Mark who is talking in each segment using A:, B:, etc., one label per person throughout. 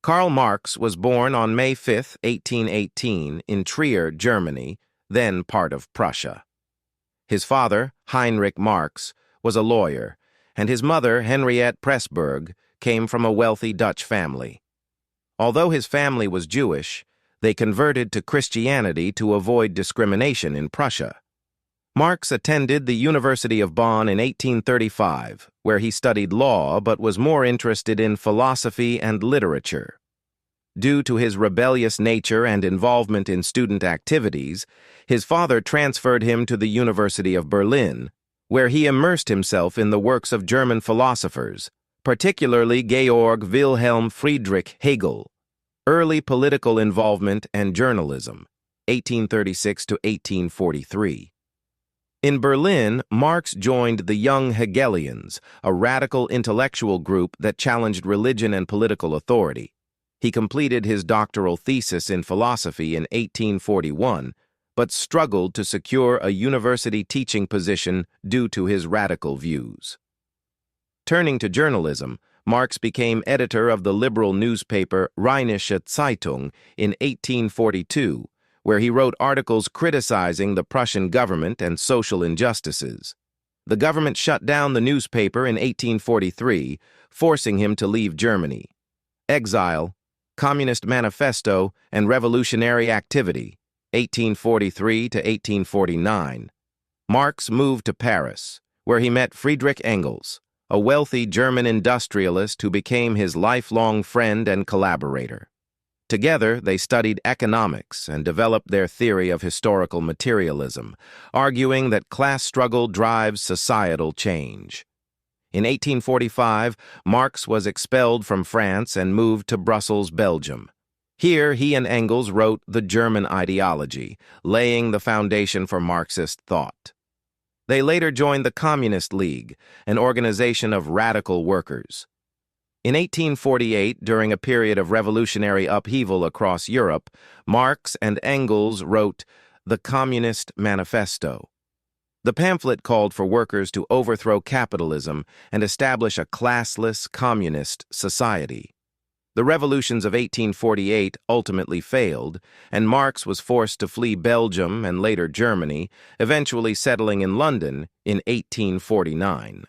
A: Karl Marx was born on May 5, 1818, in Trier, Germany, then part of Prussia. His father, Heinrich Marx, was a lawyer, and his mother, Henriette Pressburg, came from a wealthy Dutch family. Although his family was Jewish, they converted to Christianity to avoid discrimination in Prussia. Marx attended the University of Bonn in 1835, where he studied law but was more interested in philosophy and literature. Due to his rebellious nature and involvement in student activities, his father transferred him to the University of Berlin, where he immersed himself in the works of German philosophers, particularly Georg Wilhelm Friedrich Hegel. Early political involvement and journalism, 1836 to 1843. In Berlin, Marx joined the Young Hegelians, a radical intellectual group that challenged religion and political authority. He completed his doctoral thesis in philosophy in 1841, but struggled to secure a university teaching position due to his radical views. Turning to journalism, Marx became editor of the liberal newspaper Rheinische Zeitung in 1842, where he wrote articles criticizing the Prussian government and social injustices. The government shut down the newspaper in 1843, forcing him to leave Germany. Exile, Communist Manifesto, and Revolutionary Activity, 1843 to 1849. Marx moved to Paris, where he met Friedrich Engels, a wealthy German industrialist who became his lifelong friend and collaborator. Together, they studied economics and developed their theory of historical materialism, arguing that class struggle drives societal change. In 1845, Marx was expelled from France and moved to Brussels, Belgium. Here, he and Engels wrote The German Ideology, laying the foundation for Marxist thought. They later joined the Communist League, an organization of radical workers. In 1848, during a period of revolutionary upheaval across Europe, Marx and Engels wrote the Communist Manifesto. The pamphlet called for workers to overthrow capitalism and establish a classless communist society. The revolutions of 1848 ultimately failed, and Marx was forced to flee Belgium and later Germany, eventually settling in London in 1849.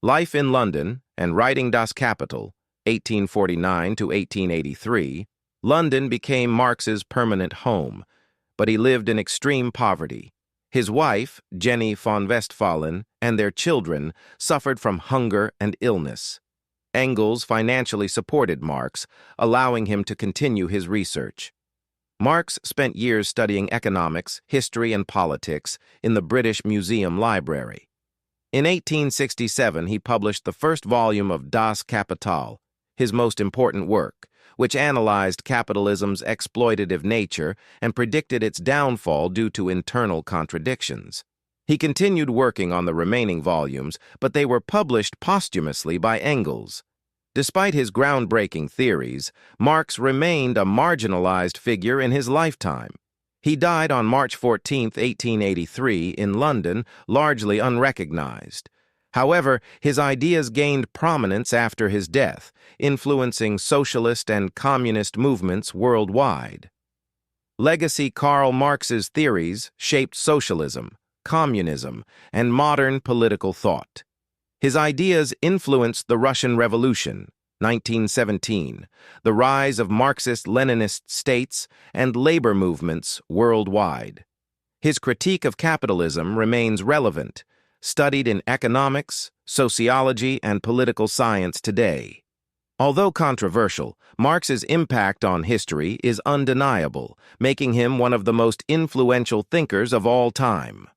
A: Life in London and writing Das Kapital, 1849 to 1883, London became Marx's permanent home, but he lived in extreme poverty. His wife, Jenny von Westphalen, and their children suffered from hunger and illness. Engels financially supported Marx, allowing him to continue his research. Marx spent years studying economics, history, and politics in the British Museum Library. In 1867, he published the first volume of Das Kapital, his most important work, which analyzed capitalism's exploitative nature and predicted its downfall due to internal contradictions. He continued working on the remaining volumes, but they were published posthumously by Engels. Despite his groundbreaking theories, Marx remained a marginalized figure in his lifetime. He died on March 14, 1883, in London, largely unrecognized. However, his ideas gained prominence after his death, influencing socialist and communist movements worldwide. Legacy: Karl Marx's theories shaped socialism, communism, and modern political thought. His ideas influenced the Russian Revolution, 1917, the rise of Marxist-Leninist states, and labor movements worldwide. His critique of capitalism remains relevant, studied in economics, sociology, and political science today. Although controversial, Marx's impact on history is undeniable, making him one of the most influential thinkers of all time.